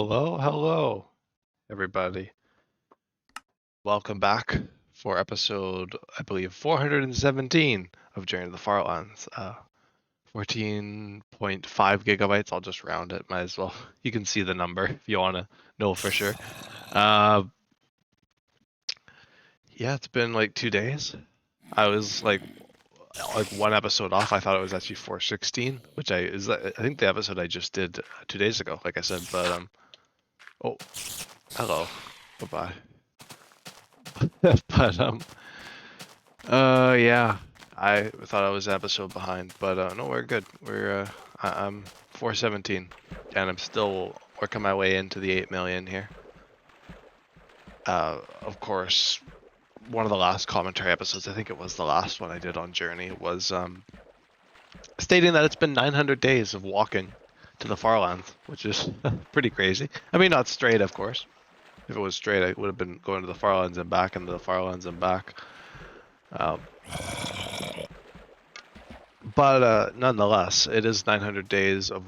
Hello, hello, everybody. Welcome back for episode, I believe, 417 of Journey to the Farlands. 14.5 gigabytes. I'll just round it. Might as well. You can see the number if you want to know for sure. Uh, yeah, it's been like 2 days. I was like one episode off. I thought it was actually 416, which I think the episode I just did 2 days ago. Like I said, but oh, hello, bye bye. But yeah. I thought I was an episode behind, but no, we're good. I'm 417, and I'm still working my way into the 8 million here. Of course, one of the last commentary episodes, I think it was the last one I did on Journey, was stating that it's been 900 days of walking to the Farlands, which is pretty crazy. I mean, not straight, of course. If it was straight, I would have been going to the Farlands and back, and to the Farlands and back. Um, But nonetheless, it is 900 days of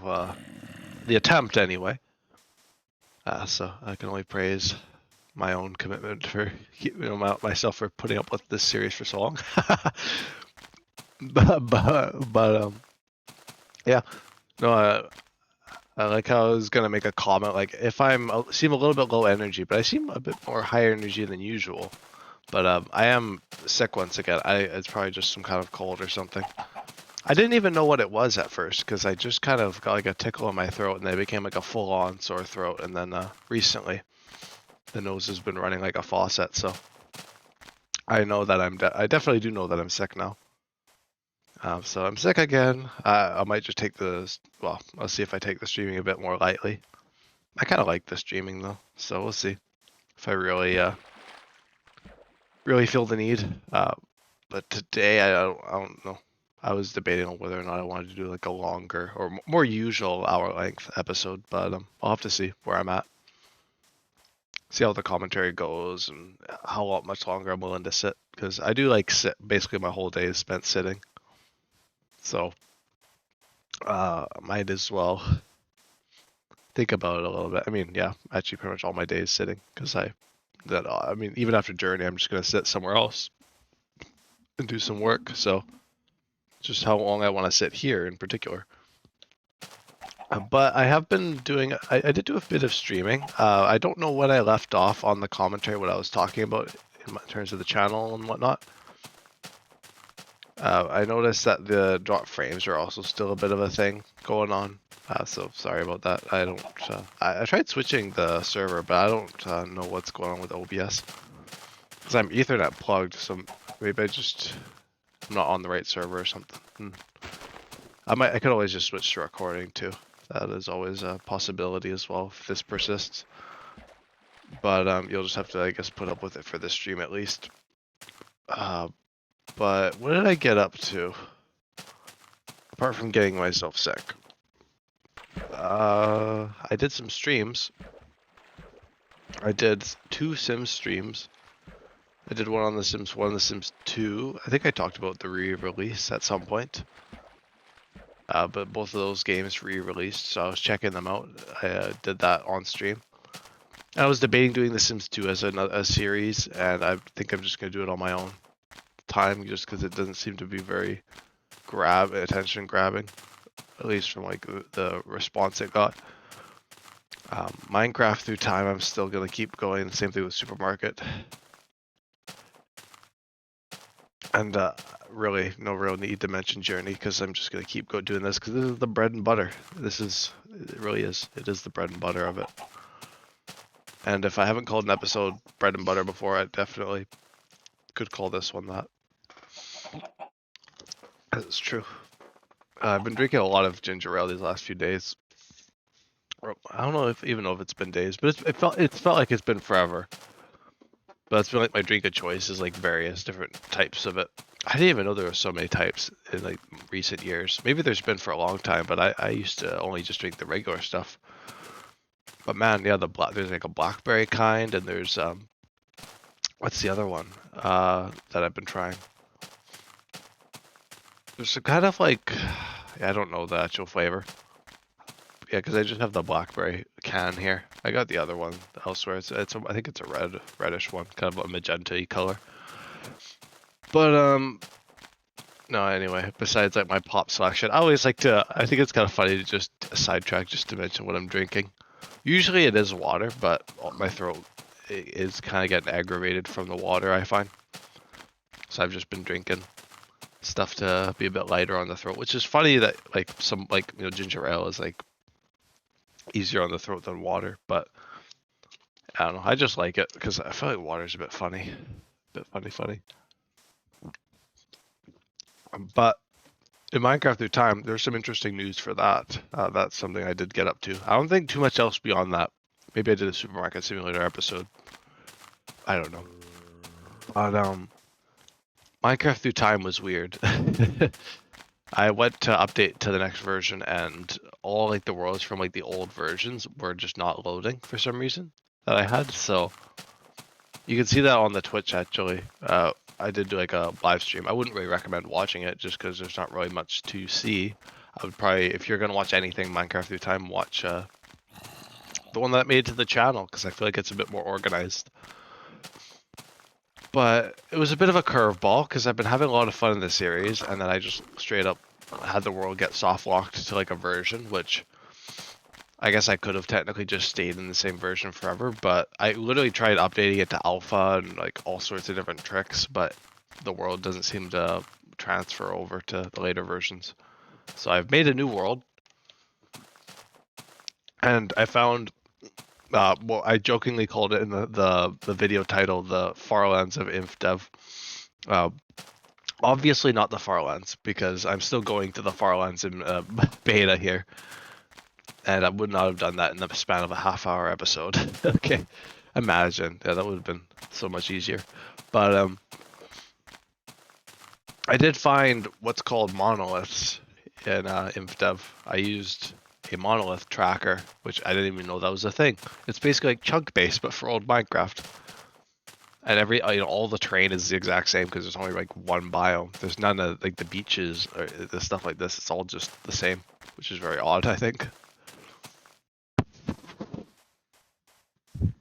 the attempt anyway. So I can only praise my own commitment for myself for putting up with this series for so long. but yeah, no, I like how I was gonna make a comment. Like if seem a little bit low energy, but I seem a bit more high energy than usual. But I am sick once again. It's probably just some kind of cold or something. I didn't even know what it was at first because I just kind of got like a tickle in my throat and then it became like a full-on sore throat. And then recently, the nose has been running like a faucet. So I know that I definitely do know that I'm sick now. So I'm sick again. I might just take well, I'll see if I take the streaming a bit more lightly. I kind of like the streaming though, so we'll see if I really feel the need. But today I don't know. I was debating on whether or not I wanted to do like a longer or more usual hour length episode, but I'll have to see where I'm at. See how the commentary goes and how much longer I'm willing to sit because I do like sit. Basically, my whole day is spent sitting, so might as well think about it a little bit. I mean, yeah, actually, pretty much all my days sitting because I mean, even after Journey, I'm just gonna sit somewhere else and do some work. So just how long I want to sit here in particular. But I have been doing, I did do a bit of streaming. I don't know when I left off on the commentary, what I was talking about in terms of the channel and whatnot. I noticed that the drop frames are also still a bit of a thing going on. So sorry about that. I don't, I tried switching the server, but I don't know what's going on with OBS. Because I'm Ethernet plugged, so maybe I'm not on the right server or something. I could always just switch to recording too. That is always a possibility as well if this persists. But you'll just have to, I guess, put up with it for this stream at least. But what did I get up to? Apart from getting myself sick. I did some streams. I did 2 Sims streams. I did one on The Sims 1 and The Sims 2. I think I talked about the re-release at some point. But both of those games re-released, so I was checking them out. I did that on stream. I was debating doing The Sims 2 as a series, and I think I'm just going to do it on my own time, just because it doesn't seem to be very attention grabbing, at least from like the response it got. Minecraft through time, I'm still going to keep going. The same thing with Supermarket. And really, no real need to mention Journey because I'm just going to keep doing this because this is the bread and butter. It really is. It is the bread and butter of it. And if I haven't called an episode bread and butter before, I definitely could call this one that. That's true. I've been drinking a lot of ginger ale these last few days. I don't know even know if it's been days, but it felt like it's been forever. But it's been like my drink of choice is like various different types of it. I didn't even know there were so many types in like recent years. Maybe there's been for a long time, but I used to only just drink the regular stuff. But man, yeah, there's like a blackberry kind, and there's what's the other one that I've been trying? There's a kind of like I don't know the actual flavor. Yeah, because I just have the blackberry can here. I got the other one elsewhere. I think it's a reddish one, kind of a magenta-y color. But no, anyway, besides like my pop selection, I always like to, I think it's kind of funny to just sidetrack just to mention what I'm drinking. Usually it is water, but my throat is kind of getting aggravated from the water, I find. So I've just been drinking stuff to be a bit lighter on the throat, which is funny that like some like, you know, ginger ale is like easier on the throat than water, but I don't know, I just like it because I feel like water's a bit funny. Funny. But in Minecraft Through Time, there's some interesting news for that. That's something I did get up to. I don't think too much else beyond that. Maybe I did a supermarket simulator episode. I don't know. But Minecraft Through Time was weird. I went to update to the next version, and all like the worlds from like the old versions were just not loading for some reason that I had. So you can see that on the Twitch actually. I did do like a live stream. I wouldn't really recommend watching it just because there's not really much to see. I would probably, if you're gonna watch anything Minecraft Through Time, watch the one that made it to the channel because I feel like it's a bit more organized. But it was a bit of a curveball because I've been having a lot of fun in this series, and then I just straight up had the world get soft locked to like a version, which I guess I could have technically just stayed in the same version forever, but I literally tried updating it to alpha and like all sorts of different tricks, but the world doesn't seem to transfer over to the later versions. So I've made a new world, and I found, well, I jokingly called it in the video title, the Farlands of InfDev. Obviously not the Farlands, because I'm still going to the Farlands in beta here. And I would not have done that in the span of a half-hour episode. Okay, imagine. Yeah, that would have been so much easier. But I did find what's called monoliths in InfDev. I used a monolith tracker, which I didn't even know that was a thing. It's basically like chunk base, but for old Minecraft. And all the terrain is the exact same because there's only like one biome. There's none of like the beaches or the stuff like this. It's all just the same, which is very odd, I think.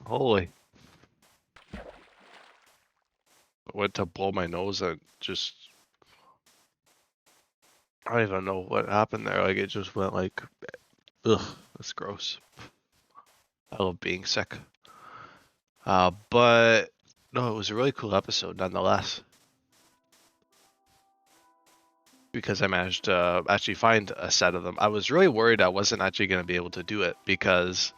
Holy. I went to blow my nose and just, I don't even know what happened there. Like it just went like, ugh, that's gross. I love being sick. But no, it was a really cool episode nonetheless. Because I managed to actually find a set of them. I was really worried I wasn't actually going to be able to do it because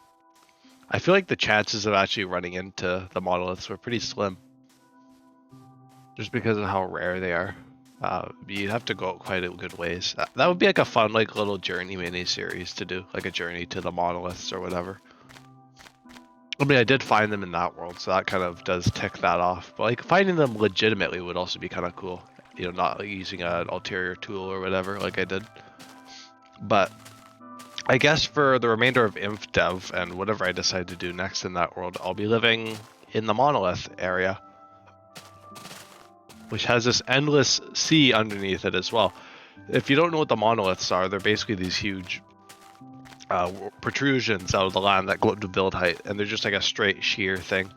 I feel like the chances of actually running into the monoliths were pretty slim. Just because of how rare they are. You'd have to go out quite a good ways. That would be like a fun like little journey mini-series to do. Like a journey to the monoliths or whatever. I mean, I did find them in that world, so that kind of does tick that off. But like finding them legitimately would also be kind of cool. You know, not like using an ulterior tool or whatever like I did. But I guess for the remainder of InfDev and whatever I decide to do next in that world, I'll be living in the monolith area, which has this endless sea underneath it as well. If you don't know what the monoliths are, they're basically these huge protrusions out of the land that go up to build height, and they're just like a straight sheer thing.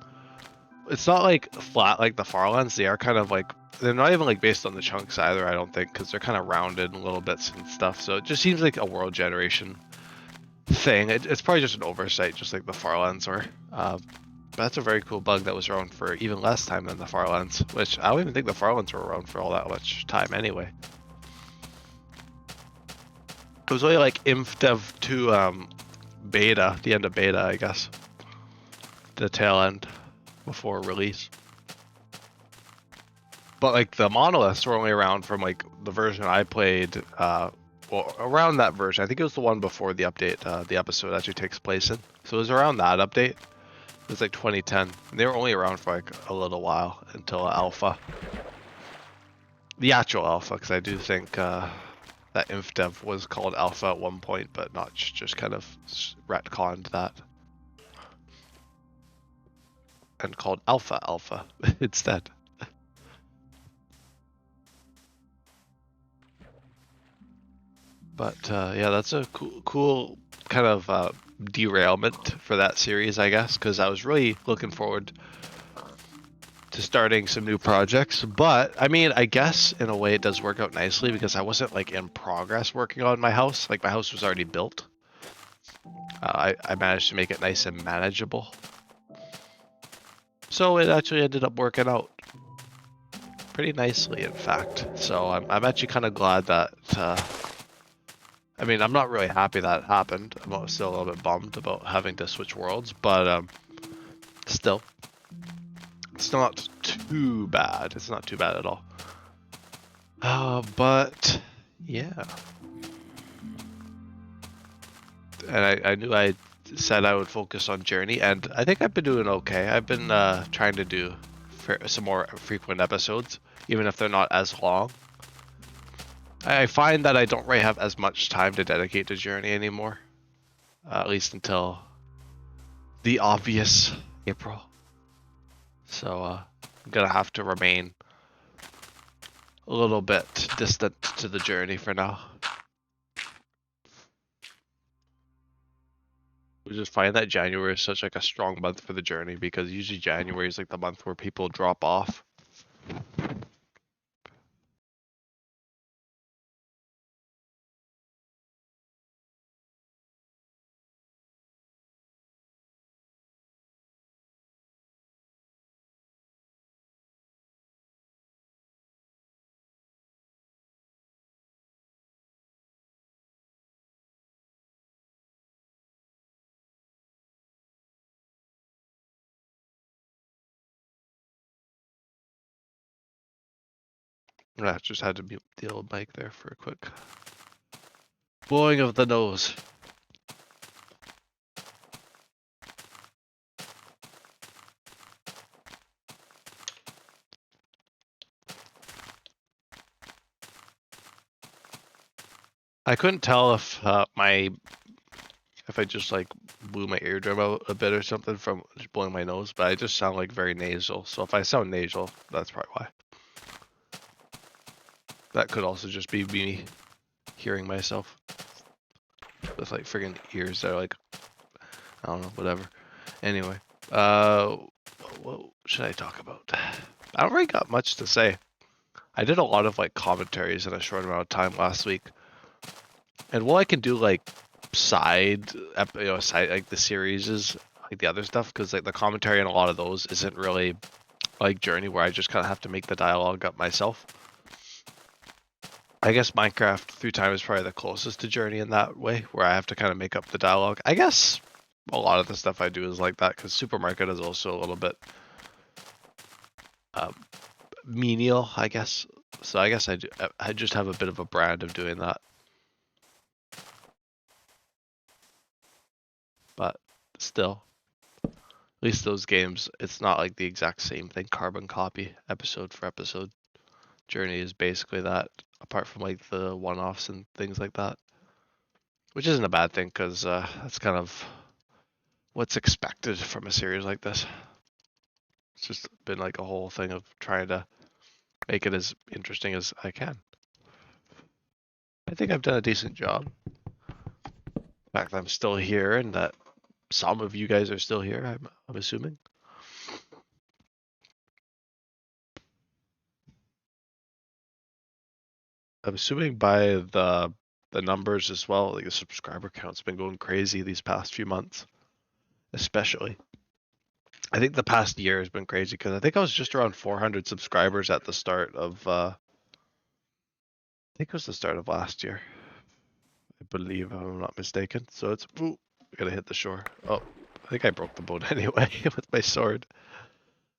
It's not like flat like the Farlands. They are kind of like, they're not even like based on the chunks either, I don't think, because they're kind of rounded in little bits and stuff. So it just seems like a world generation thing. It's probably just an oversight, just like the Farlands were. But that's a very cool bug that was around for even less time than the Farlands, which I don't even think the Farlands were around for all that much time anyway. It was only like InfDev 2 beta, the end of beta, I guess. The tail end before release. But like the monoliths were only around from like the version I played, well, around that version. I think it was the one before the update, the episode actually takes place in. So it was around that update. It was like 2010. And they were only around for like a little while until alpha. The actual alpha, because I do think that InfDev was called alpha at one point, but not just kind of retconned that. And called alpha instead. But yeah, that's a cool kind of derailment for that series, I guess, because I was really looking forward to starting some new projects. But I mean, I guess in a way it does work out nicely because I wasn't like in progress working on my house. Like my house was already built. I managed to make it nice and manageable. So it actually ended up working out pretty nicely, in fact. So I'm actually kind of glad that. I mean, I'm not really happy that happened. I'm still a little bit bummed about having to switch worlds, but still, it's not too bad. It's not too bad at all. But yeah, and I knew I said I would focus on Journey, and I think I've been doing okay. I've been trying to do some more frequent episodes, even if they're not as long. I find that I don't really have as much time to dedicate to Journey anymore, at least until the obvious April. So I'm gonna have to remain a little bit distant to the Journey for now. We just find that January is such like a strong month for the Journey because usually January is like the month where people drop off. I just had to mute the old mic there for a quick blowing of the nose. I couldn't tell if if I just like blew my eardrum out a bit or something from just blowing my nose, but I just sound like very nasal. So if I sound nasal, that's probably why. That could also just be me hearing myself with like friggin' ears that are like, I don't know, whatever. Anyway, what should I talk about? I don't really got much to say. I did a lot of like commentaries in a short amount of time last week, and while I can do like side, side like the series is like the other stuff, because like the commentary on a lot of those isn't really like Journey, where I just kind of have to make the dialogue up myself. I guess Minecraft through time is probably the closest to Journey in that way, where I have to kind of make up the dialogue. I guess a lot of the stuff I do is like that, because Supermarket is also a little bit menial, I guess. So I guess I just have a bit of a brand of doing that. But still, at least those games, it's not like the exact same thing, carbon copy, episode for episode. Journey is basically that, apart from like the one-offs and things like that. Which isn't a bad thing, because that's kind of what's expected from a series like this. It's just been like a whole thing of trying to make it as interesting as I can. I think I've done a decent job. The fact that I'm still here and that some of you guys are still here, I'm assuming. I'm assuming by the numbers as well, like the subscriber count's been going crazy these past few months, especially. I think the past year has been crazy because I think I was just around 400 subscribers at the start of I think it was the start of last year. I believe, if I'm not mistaken. So it's, ooh, I gotta hit the shore. Oh, I think I broke the boat anyway with my sword.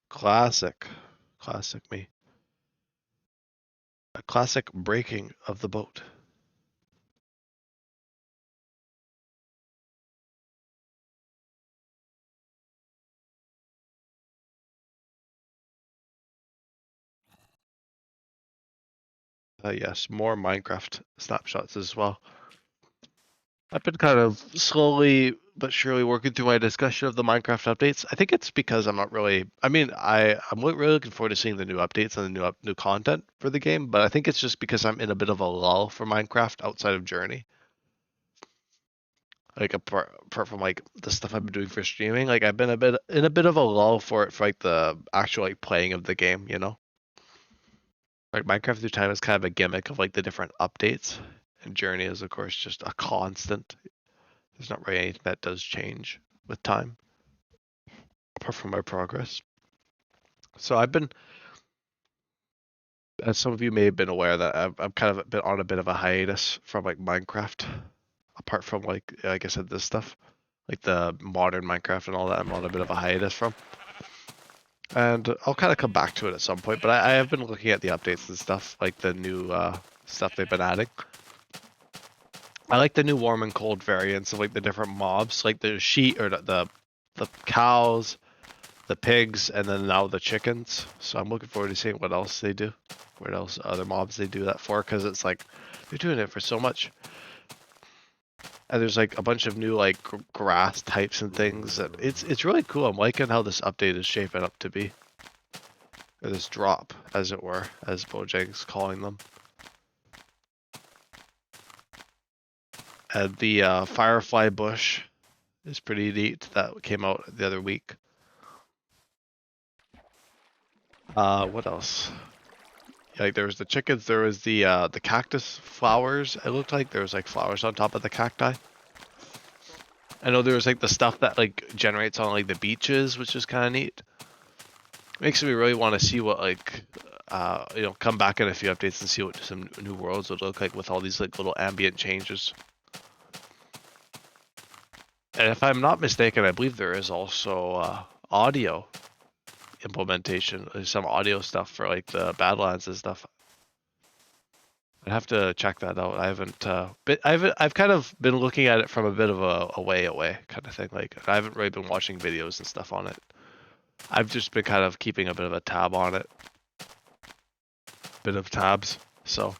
Classic. Classic me. A classic breaking of the boat. Yes, more Minecraft snapshots as well. I've been kind of slowly but surely working through my discussion of the Minecraft updates. I think it's because I'm not really. I mean, I'm really looking forward to seeing the new updates and the new content for the game. But I think it's just because I'm in a bit of a lull for Minecraft outside of Journey. Like apart from like the stuff I've been doing for streaming, like I've been in a bit of a lull for like the actual like playing of the game, you know? Like Minecraft through time is kind of a gimmick of like the different updates, and Journey is of course just a constant. There's not really anything that does change with time, apart from my progress. So I've been, as some of you may have been aware, that I've kind of been on a bit of a hiatus from like Minecraft, apart from like I said, this stuff, like the modern Minecraft and all that. I'm on a bit of a hiatus from, and I'll kind of come back to it at some point. But I have been looking at the updates and stuff, like the new stuff they've been adding. I like the new warm and cold variants of like the different mobs, like the sheep or the cows, the pigs, and then now the chickens. So I'm looking forward to seeing what else they do, what else other mobs they do that for, because it's like they're doing it for so much. And there's like a bunch of new like grass types and things, and it's really cool. I'm liking how this update is shaping up to be, or this drop, as it were, as Bojang's calling them. And the firefly bush is pretty neat. That came out the other week. What else? Like there was the chickens, there was the cactus flowers. It looked like there was like flowers on top of the cacti. I know there was like the stuff that like generates on like the beaches, which is kind of neat. Makes me really want to see what like come back in a few updates and see what some new worlds would look like with all these like little ambient changes. And if I'm not mistaken, I believe there is also audio implementation, some audio stuff for like the Badlands and stuff. I'd have to check that out. I've kind of been looking at it from a bit of a way away kind of thing. Like I haven't really been watching videos and stuff on it. I've just been kind of keeping a bit of a tab on it. Bit of tabs. So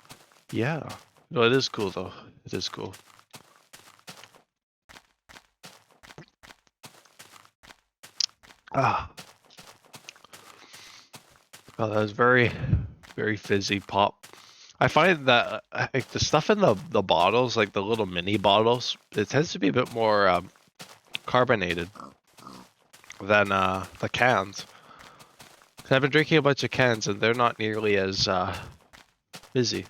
yeah. No, it is cool though. It is cool. Ah. Well, that was very, very fizzy pop. I find that like the stuff in the bottles, like the little mini bottles, it tends to be a bit more carbonated than the cans. I've been drinking a bunch of cans and they're not nearly as fizzy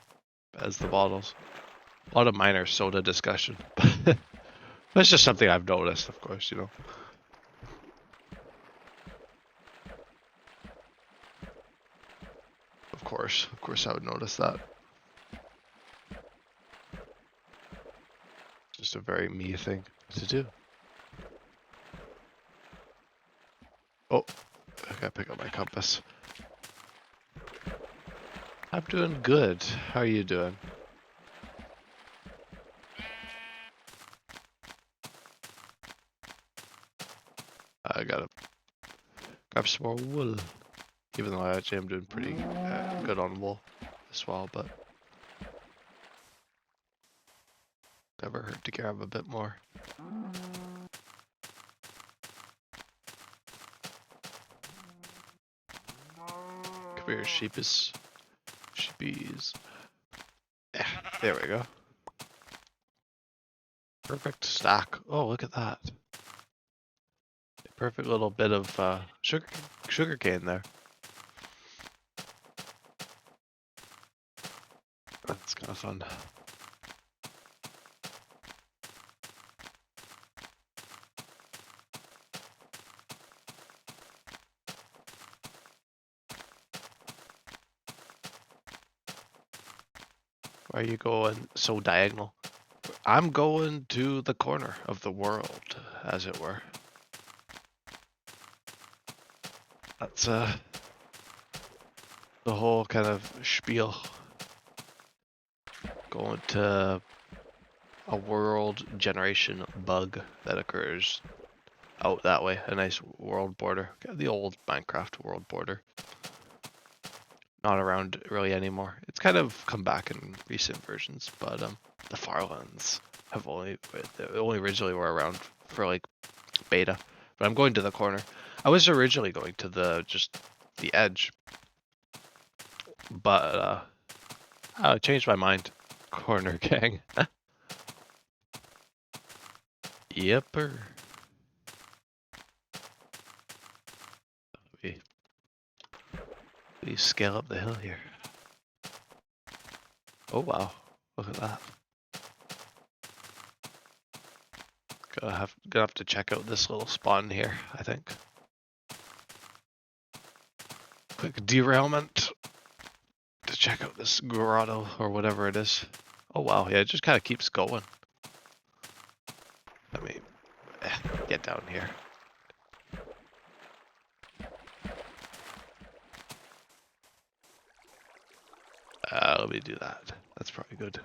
as the bottles. A lot of mine are soda discussion. That's just something I've noticed, of course, you know. Of course I would notice that. Just a very me thing to do. Oh, I gotta pick up my compass. I'm doing good. How are you doing? I gotta grab some more wool. Even though I actually am doing pretty good on wool as well, but never hurt to grab a bit more. Come here, sheepies. Yeah, there we go. Perfect stack. Oh, look at that. Perfect little bit of sugar cane there. That's kind of fun. Why are you going so diagonal? I'm going to the corner of the world, as it were. That's the whole kind of spiel. Going to a world generation bug that occurs out that way. A nice world border. The old Minecraft world border. Not around really anymore. It's kind of come back in recent versions, but the Farlands have only originally were around for like beta. But I'm going to the corner. I was originally going to just the edge, but I changed my mind. Corner gang. Yepper. We scale up the hill here. Oh wow, look at that. Gonna have to check out this little spawn here, I think. Quick derailment to check out this grotto or whatever it is. Oh wow, yeah, it just kind of keeps going. Let me get down here. Let me do that. That's probably good.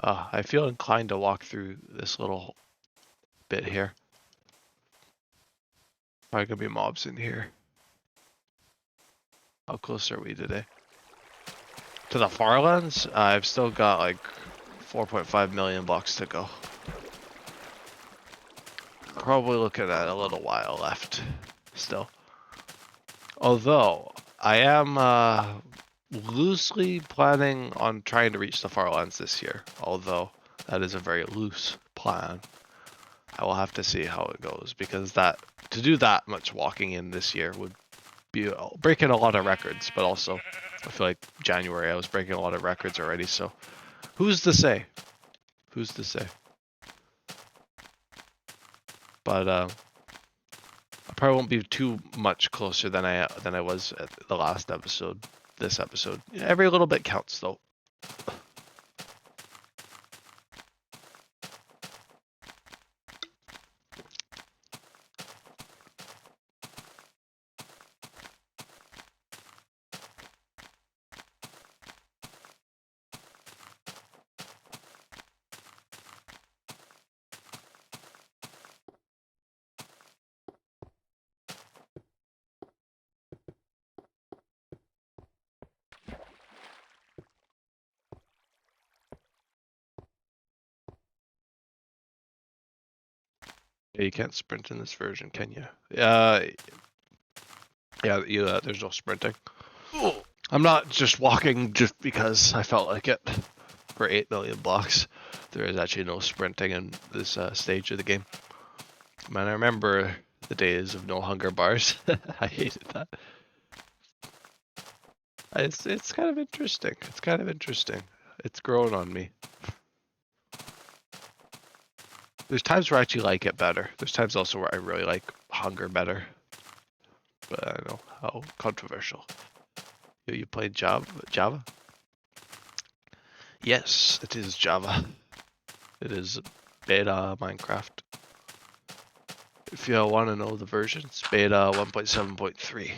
I feel inclined to walk through this little bit here. Probably gonna be mobs in here. How close are we today? To the Farlands? I've still got like 4.5 million blocks to go. Probably looking at a little while left still. Although, I am loosely planning on trying to reach the Farlands this year. Although, that is a very loose plan. I will have to see how it goes, because to do that much walking in this year would be breaking a lot of records, but also I feel like January I was breaking a lot of records already, so who's to say? Who's to say? But I probably won't be too much closer than I was at the last episode. This episode, every little bit counts, though. Yeah, you can't sprint in this version, can you? Yeah, there's no sprinting. I'm not just walking just because I felt like it. For 8 million blocks, there is actually no sprinting in this stage of the game. Man, I remember the days of no hunger bars. I hated that. It's kind of interesting. It's kind of interesting. It's grown on me. There's times where I actually like it better. There's times also where I really like hunger better. But I don't know how controversial. You played Java? Yes, it is Java. It is beta Minecraft. If you want to know the version, it's beta 1.7.3.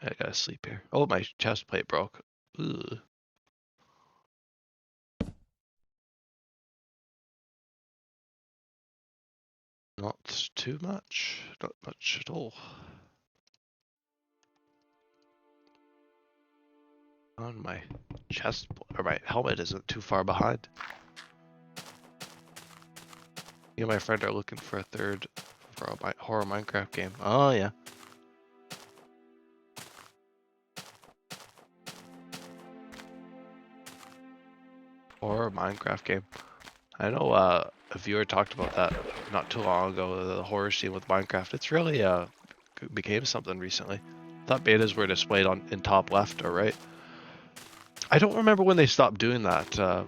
I gotta sleep here. Oh, my chest plate broke. Ugh. Not too much. Not much at all. On my chest, or my helmet isn't too far behind. Me and my friend are looking for a third for a horror Minecraft game. Oh yeah. Horror Minecraft game. I know a viewer talked about that not too long ago, the horror scene with Minecraft. It's really became something recently. I thought betas were displayed in top left or right. I don't remember when they stopped doing that.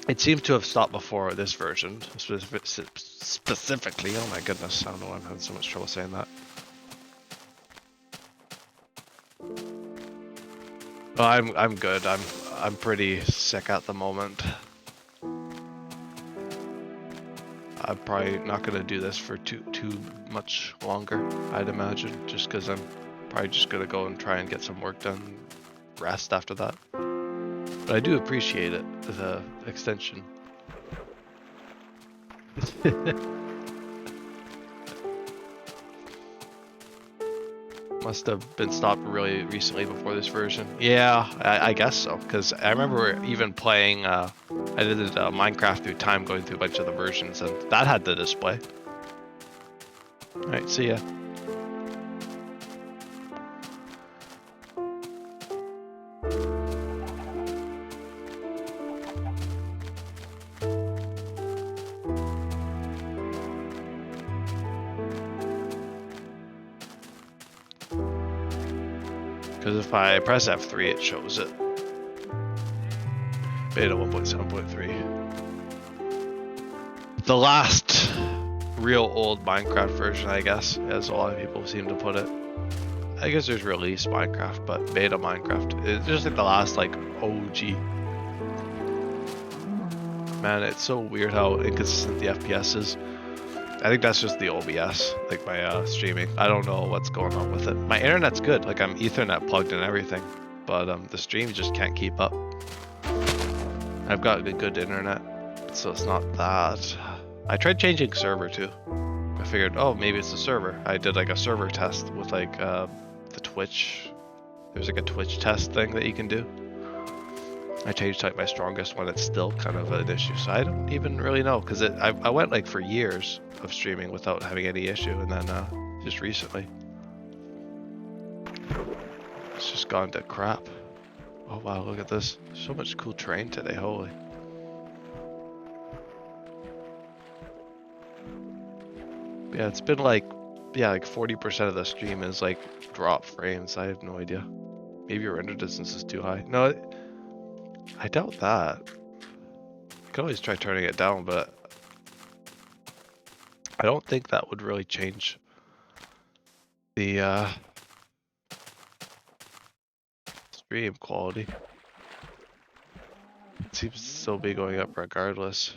It seemed to have stopped before this version, specifically. Oh my goodness, I don't know why I'm having so much trouble saying that. Oh, I'm good. I'm pretty sick at the moment. I'm probably not gonna do this for too much longer, I'd imagine, just because I'm probably just gonna go and try and get some work done, rest after that. But I do appreciate it, the extension. Must have been stopped really recently before this version. Yeah, I guess so, because I remember even playing, I did Minecraft through time, going through a bunch of the versions, and that had the display. Alright, see ya. Because if I press F3, it shows it. Beta 1.7.3. The last real old Minecraft version, I guess, as a lot of people seem to put it. I guess there's release Minecraft, but beta Minecraft. It's just like the last like OG. Man, it's so weird how inconsistent the FPS is. I think that's just the OBS, like my streaming. I don't know what's going on with it. My internet's good, like I'm Ethernet plugged and everything, but the stream just can't keep up. I've got a good internet, so it's not that. I tried changing server too. I figured, oh, maybe it's the server. I did like a server test with like the Twitch. There's like a Twitch test thing that you can do. I changed like my strongest one. It's still kind of an issue, so I don't even really know because I went like for years of streaming without having any issue, and then just recently it's just gone to crap. Oh wow, look at this! So much cool terrain today. Holy. Yeah, it's been like 40% of the stream is like drop frames. I have no idea. Maybe your render distance is too high. No, I doubt that. I could always try turning it down, but I don't think that would really change the stream quality. It seems to still be going up regardless.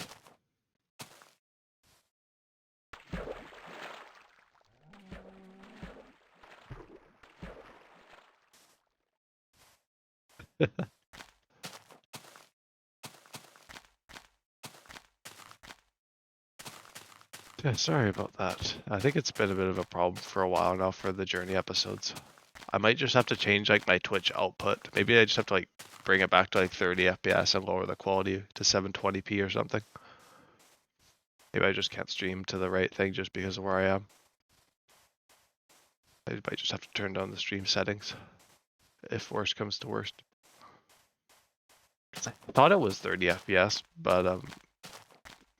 Yeah, sorry about that. I think it's been a bit of a problem for a while now for the Journey episodes. I might just have to change like my Twitch output. Maybe I just have to like bring it back to like 30 FPS and lower the quality to 720p or something. Maybe I just can't stream to the right thing just because of where I am. I might just have to turn down the stream settings if worst comes to worst. I thought it was 30 FPS, but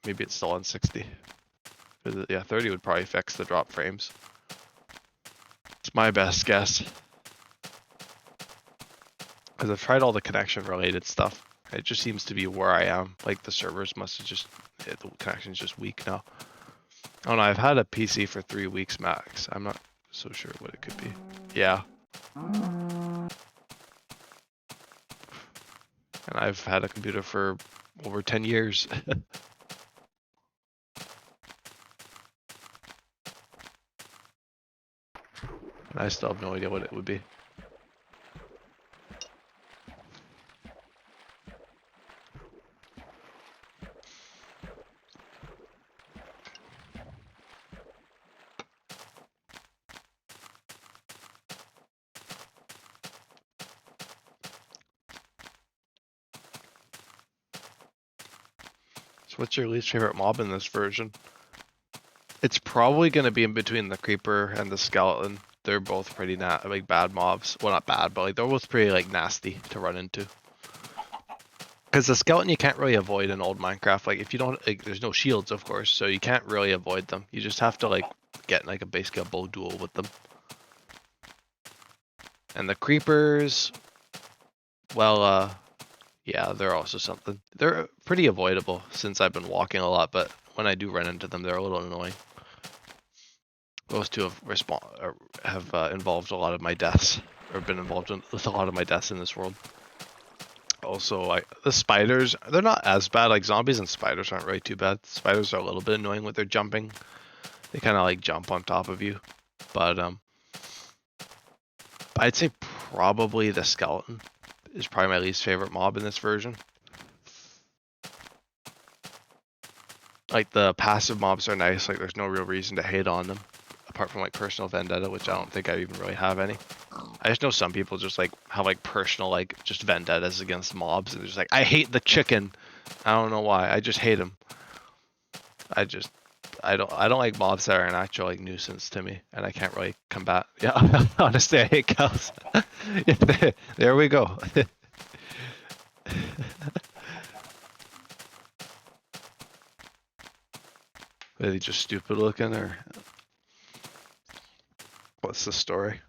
maybe it's still on 60. Yeah, 30 would probably fix the drop frames. It's my best guess. Because I've tried all the connection related stuff. It just seems to be where I am. Like the servers must have just, the connection's just weak now. Oh no, I've had a PC for 3 weeks max. I'm not so sure what it could be. Yeah. And I've had a computer for over 10 years. And I still have no idea what it would be. So what's your least favorite mob in this version? It's probably going to be in between the creeper and the skeleton. They're both pretty like bad mobs. Well, not bad, but like they're both pretty like nasty to run into. Because the skeleton you can't really avoid in old Minecraft. Like if you don't, like, there's no shields, of course, so you can't really avoid them. You just have to like get like basically a bow duel with them. And the creepers, well, yeah, they're also something. They're pretty avoidable since I've been walking a lot, but when I do run into them, they're a little annoying. Those two have involved a lot of my deaths, or been involved with a lot of my deaths in this world. Also, the spiders, they're not as bad. Like zombies and spiders aren't really too bad. Spiders are a little bit annoying with their jumping. They kind of like jump on top of you. But I'd say probably the skeleton is probably my least favorite mob in this version. Like the passive mobs are nice. Like there's no real reason to hate on them. Apart from like personal vendetta, which I don't think I even really have any. I just know some people just like have like personal like just vendettas against mobs, and they're just like, I hate the chicken. I don't know why. I just hate him. I don't like mobs that are an actual like nuisance to me, and I can't really combat. Yeah, honestly, I hate cows. Yeah, there we go. Are they just stupid looking, or what's the story?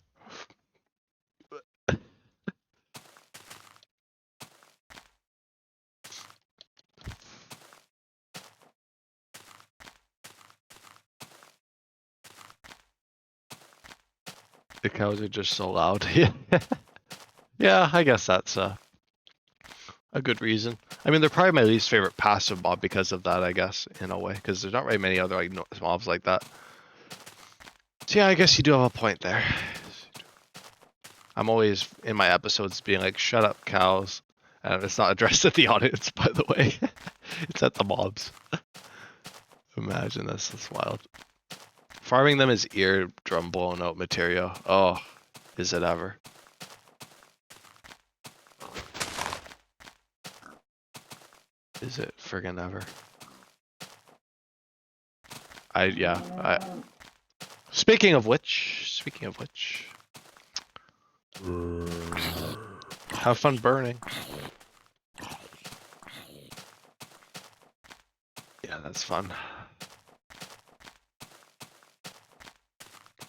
The cows are just so loud. Yeah. Yeah, I guess that's a good reason. I mean, they're probably my least favorite passive mob because of that, I guess, in a way, because there's not very many other like mobs like that. So yeah, I guess you do have a point there. I'm always in my episodes being like, "Shut up, cows," and it's not addressed at the audience, by the way. It's at the mobs. Imagine this. That's wild. Farming them is eardrum blown out material. Oh, is it ever? Is it friggin' ever? Speaking of which, have fun burning. Yeah, that's fun.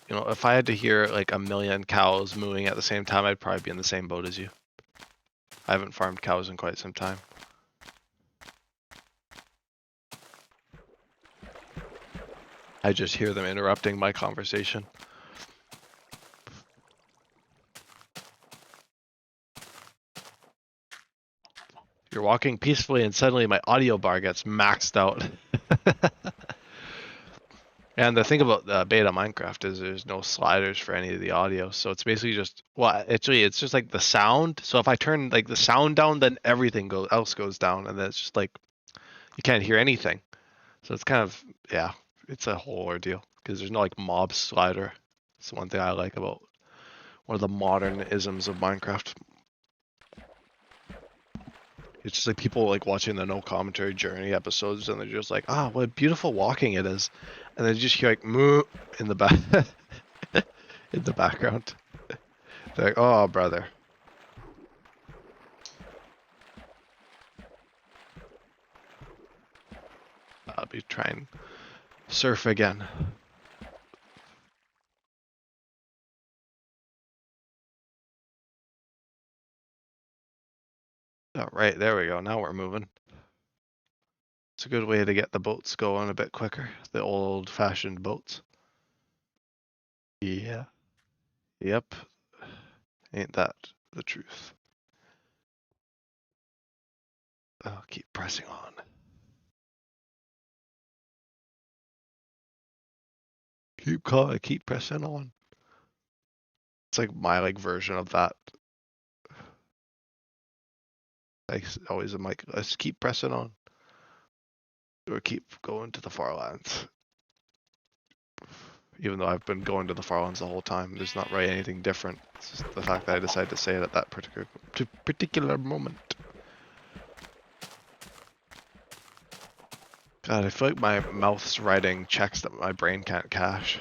You know, if I had to hear like a million cows mooing at the same time, I'd probably be in the same boat as you. I haven't farmed cows in quite some time. I just hear them interrupting my conversation. You're walking peacefully and suddenly my audio bar gets maxed out. And the thing about beta Minecraft is there's no sliders for any of the audio, so it's basically just, well, actually it's just like the sound. So if I turn like the sound down, then everything else goes down, and then it's just like you can't hear anything. So it's kind of, yeah, it's a whole ordeal because there's no like mob slider. It's one thing I like about one of the modern isms of Minecraft. It's just like people like watching the no commentary journey episodes, and they're just like, ah, what beautiful walking it is, and then you just hear like moo in the back in the background. They're like, oh brother. I'll be trying surf again. Oh, right, there we go. Now we're moving. It's a good way to get the boats going a bit quicker. The old-fashioned boats. Yeah. Yep. Ain't that the truth? I'll keep pressing on. Keep pressing on. It's like my like version of that. I always am like, let's keep pressing on. Or keep going to the Farlands. Even though I've been going to the Farlands the whole time, there's not really anything different. It's just the fact that I decided to say it at that particular moment. God, I feel like my mouth's writing checks that my brain can't cash.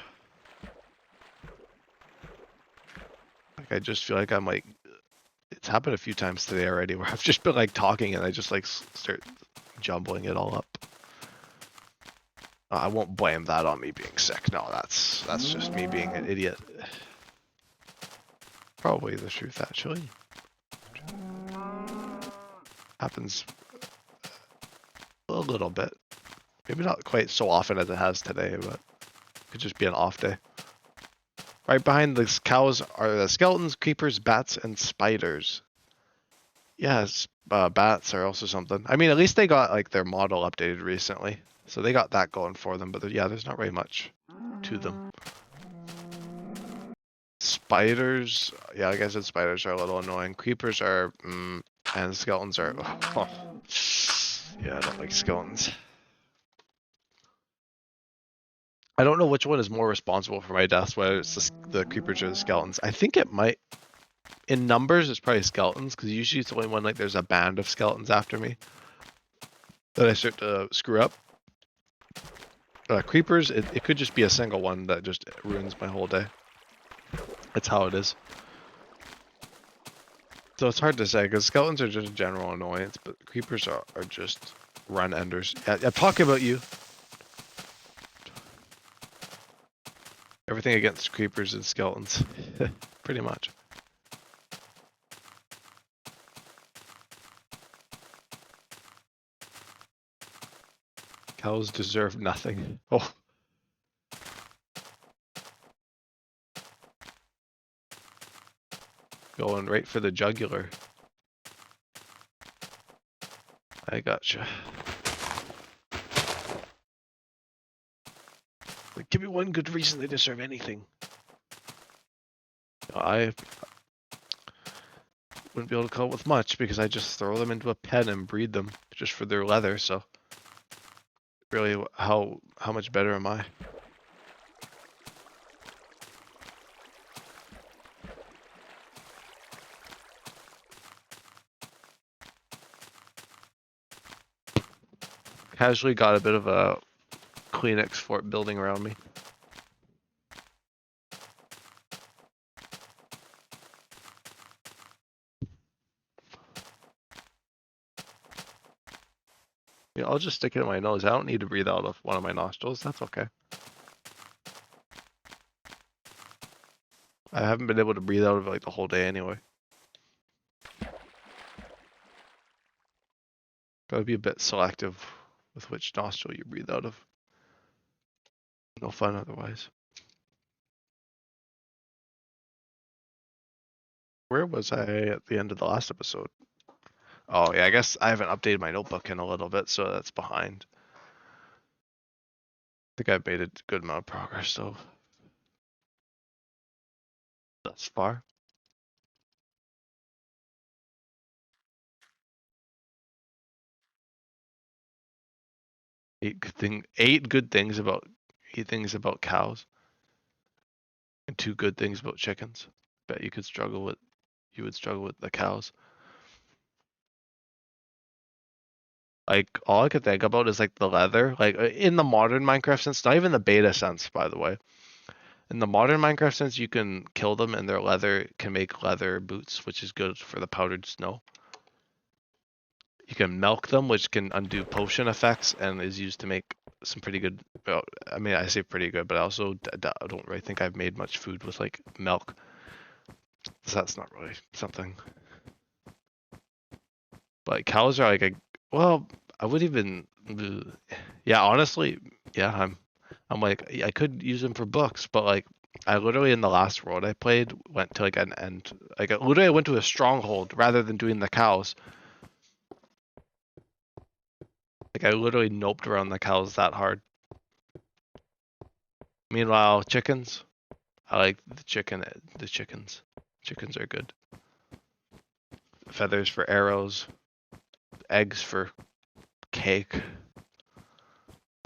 Like I just feel like I'm like, it's happened a few times today already where I've just been like talking and I just like start jumbling it all up. I won't blame that on me being sick. No, that's just me being an idiot. Probably the truth, actually. Happens a little bit. Maybe not quite so often as it has today, but it could just be an off day. Right behind the cows are the skeletons, creepers, bats, and spiders. Yes, bats are also something. I mean, at least they got like their model updated recently, so they got that going for them. But yeah, there's not very much to them. Spiders, yeah, like I said, spiders are a little annoying. Creepers are, and skeletons are. Oh. Yeah, I don't like skeletons. I don't know which one is more responsible for my deaths, whether it's the creepers or the skeletons. I think it might, in numbers, it's probably skeletons, because usually it's only when like there's a band of skeletons after me that I start to screw up. Creepers, it could just be a single one that just ruins my whole day. That's how it is. So it's hard to say, because skeletons are just a general annoyance, but creepers are just run enders. Yeah, I'm talking about you. Everything against creepers and skeletons. Pretty much. Cows deserve nothing. Oh. Going right for the jugular. I gotcha. Like, give me one good reason they deserve anything. I wouldn't be able to come up with much because I just throw them into a pen and breed them just for their leather, so really how much better am I? Casually got a bit of a Kleenex fort building around me. Yeah, I'll just stick it in my nose. I don't need to breathe out of one of my nostrils. That's okay. I haven't been able to breathe out of it like the whole day anyway. Gotta be a bit selective with which nostril you breathe out of. No fun otherwise. Where was I at the end of the last episode? Oh yeah, I guess I haven't updated my notebook in a little bit, so that's behind. I think I've made a good amount of progress though. Thus far. 8 things about cows, and 2 good things about chickens. Bet you would struggle with the cows. Like all I could think about is like the leather, like in the modern Minecraft sense, not even the beta sense, by the way. In the modern Minecraft sense, you can kill them and their leather can make leather boots, which is good for the powdered snow. You can milk them, which can undo potion effects and is used to make some pretty good. Well, I mean, I say pretty good, but I also don't really think I've made much food with like milk. So that's not really something. But cows are like well, I would even, yeah, honestly, yeah, I'm like, I could use them for books, but like, I literally in the last world I played went to like an end, like literally I went to a stronghold rather than doing the cows. Like I literally noped around the cows that hard. Meanwhile, chickens, I like the chickens. Chickens are good. Feathers for arrows, eggs for cake,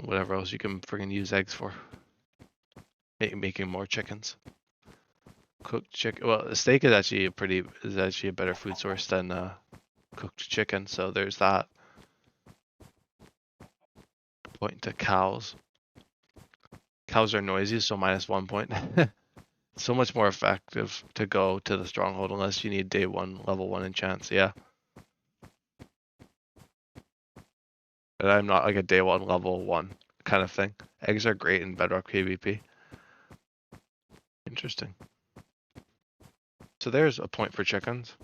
whatever else you can friggin' use eggs for. Making more chickens. Cooked chicken. Well, steak is actually a better food source than cooked chicken. So there's that. Point to cows. Cows are noisy, so -1 point. So much more effective to go to the stronghold unless you need day 1, level 1 enchants. Yeah. But I'm not like a day 1, level 1 kind of thing. Eggs are great in Bedrock PvP. Interesting. So there's a point for chickens.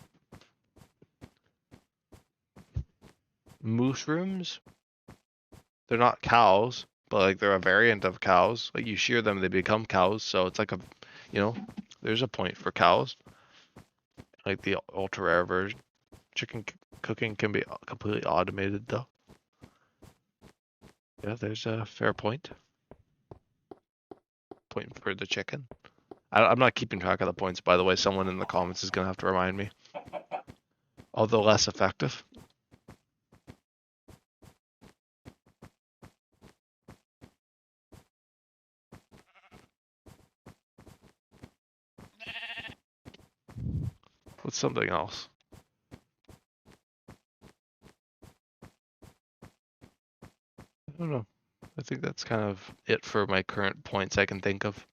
Mushrooms? They're not cows, but like they're a variant of cows. Like you shear them, they become cows. So it's like a, there's a point for cows. Like the ultra rare version. Chicken cooking can be completely automated though. Yeah, there's a fair point. Point for the chicken. I'm not keeping track of the points, by the way. Someone in the comments is gonna have to remind me. Although less effective. What's something else? I don't know. I think that's kind of it for my current points I can think of.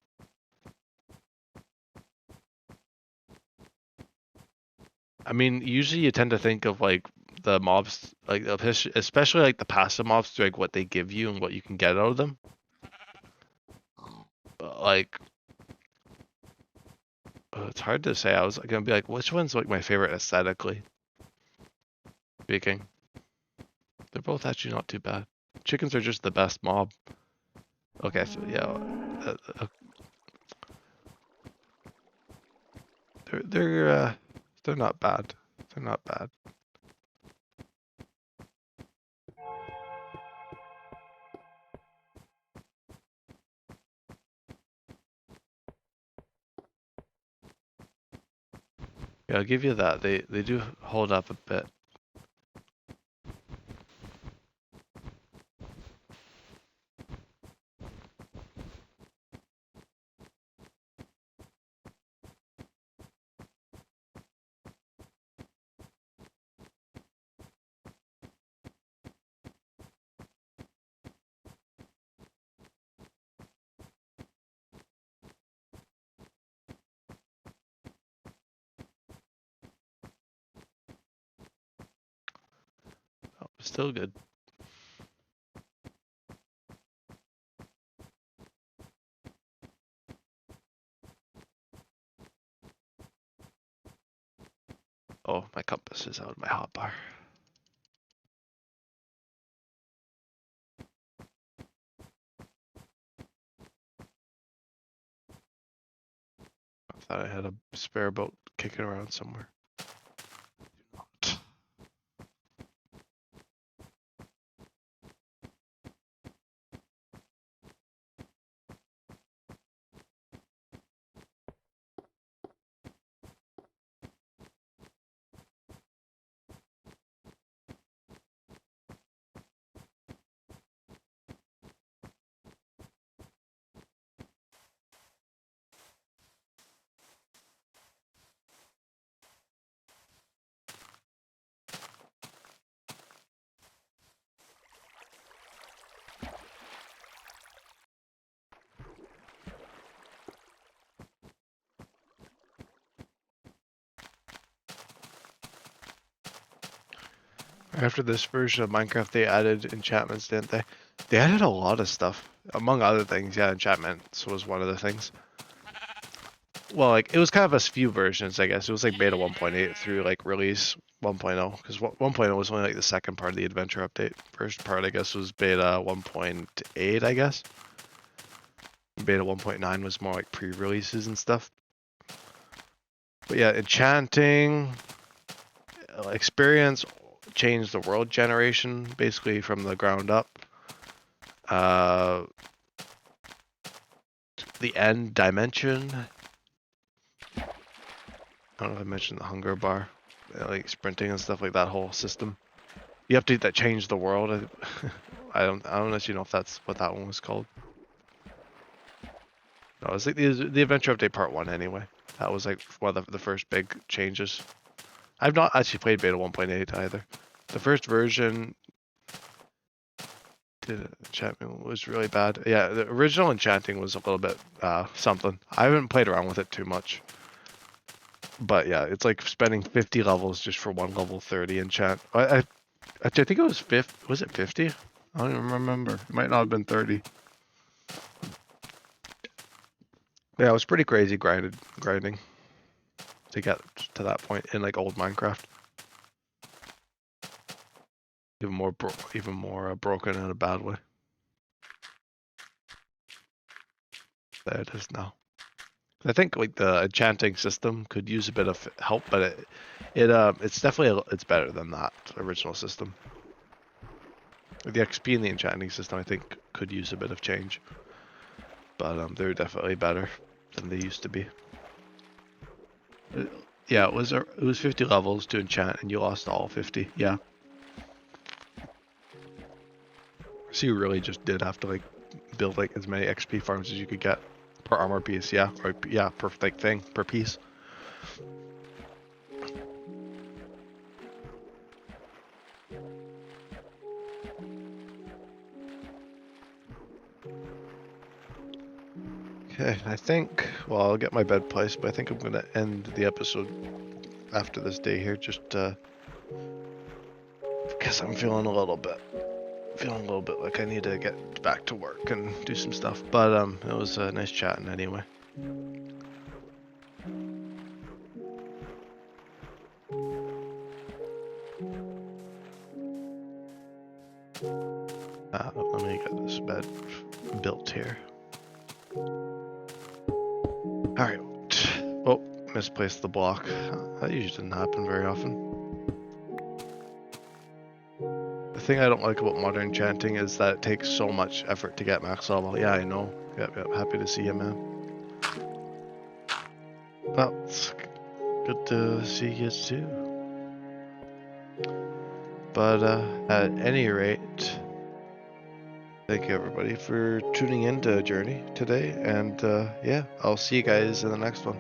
I mean, usually you tend to think of like the mobs, like especially like the passive mobs, like what they give you and what you can get out of them. Like, it's hard to say. I was gonna be like, which one's like my favorite aesthetically speaking? They're both actually not too bad. Chickens are just the best mob. Okay, so yeah, they're They're not bad. They're not bad. Yeah, I'll give you that. They do hold up a bit. Oh, still good. Oh, my compass is out of my hotbar. I thought I had a spare boat kicking around somewhere. After this version of Minecraft, they added enchantments, didn't they? They added a lot of stuff. Among other things, yeah, enchantments was one of the things. Well, like, it was kind of a few versions, I guess. It was like beta 1.8 through like release 1.0, because 1.0 was only like the second part of the adventure update. First part, I guess, was beta 1.8, I guess. Beta 1.9 was more like pre-releases and stuff. But yeah, enchanting experience changed the world generation basically from the ground up. The end dimension. I don't know if I mentioned the hunger bar, like sprinting and stuff like that whole system. The update that changed the world. I don't actually know if that's what that one was called. No, it was like the adventure update part 1 anyway. That was like one of the first big changes. I've not actually played beta 1.8 either. The first version enchantment was really bad. Yeah, the original enchanting was a little bit something. I haven't played around with it too much. But yeah, it's like spending 50 levels just for one level 30 enchant. I think it was 50. Was it 50? I don't even remember. It might not have been 30. Yeah, it was pretty crazy grinding to get to that point in like old Minecraft. Even more broken in a bad way. There it is now. I think like the enchanting system could use a bit of help, but it's definitely it's better than that original system. The XP in the enchanting system, I think, could use a bit of change, but they're definitely better than they used to be. Yeah, it was 50 levels to enchant, and you lost all 50. Yeah. So you really just did have to like build like as many XP farms as you could get per armor piece. Yeah, or yeah, per like thing per piece. Okay, I think, well, I'll get my bed placed, but I think I'm going to end the episode after this day here, just because I'm feeling a little bit like I need to get back to work and do some stuff. But it was nice chatting anyway. Let me get this bed built here. All right. Oh, misplaced the block. That usually doesn't happen very often. The thing I don't like about modern enchanting is that it takes so much effort to get max level. Yeah, I know. Yep, happy to see you, man. Well, it's good to see you too. But at any rate, thank you everybody for tuning in to Journey today. And yeah, I'll see you guys in the next one.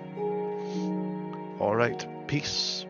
All right, peace.